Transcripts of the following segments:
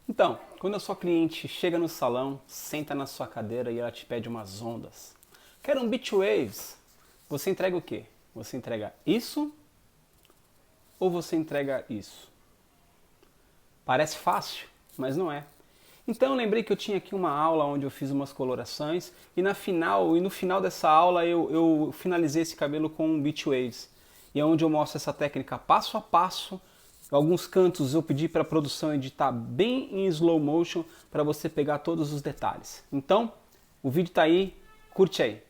Então, quando a sua cliente chega no salão, senta na sua cadeira e ela te pede umas ondas. Quero um beat waves. Você entrega o quê? Você entrega isso ou você entrega isso? Parece fácil, mas não é. Então eu lembrei que eu tinha aqui uma aula onde eu fiz umas colorações e no final dessa aula eu finalizei esse cabelo com um beat waves. E é onde eu mostro essa técnica passo a passo. Alguns cantos eu pedi para a produção editar bem em slow motion para você pegar todos os detalhes. Então, o vídeo tá aí, curte aí.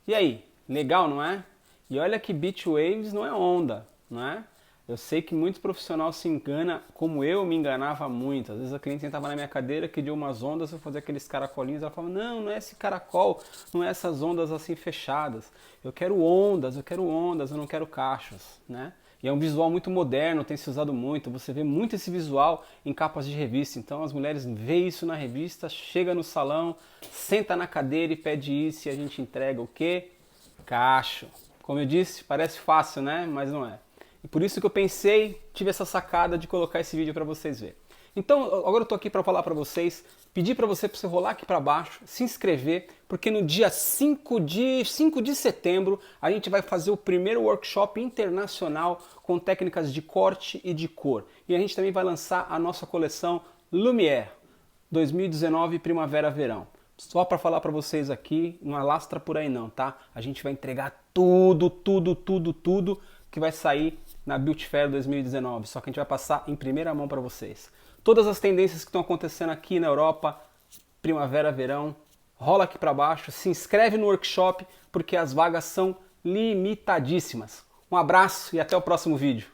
E aí, legal, não é? E olha que beach waves não é onda, não é? Eu sei que muitos profissionais se enganam, como eu me enganava muito. Às vezes a cliente sentava na minha cadeira, que deu umas ondas, eu fazia aqueles caracolinhos, ela falava, não, não é esse caracol, não é essas ondas assim fechadas. Eu quero ondas, eu não quero cachos, né? E é um visual muito moderno, tem se usado muito, você vê muito esse visual em capas de revista. Então as mulheres veem isso na revista, chega no salão, senta na cadeira e pede isso e a gente entrega o quê? Cacho. Como eu disse, parece fácil, né? Mas não é. E por isso que eu pensei, tive essa sacada de colocar esse vídeo para vocês verem. Então, agora eu tô aqui para falar para vocês, pedir para você rolar aqui para baixo, se inscrever, porque no dia 5 de setembro a gente vai fazer o primeiro workshop internacional com técnicas de corte e de cor. E a gente também vai lançar a nossa coleção Lumière 2019 Primavera-Verão. Só para falar para vocês aqui, não alastra por aí não, tá? A gente vai entregar tudo que vai sair na Beauty Fair 2019, só que a gente vai passar em primeira mão para vocês. Todas as tendências que estão acontecendo aqui na Europa, primavera, verão, rola aqui para baixo, se inscreve no workshop, porque as vagas são limitadíssimas. Um abraço e até o próximo vídeo.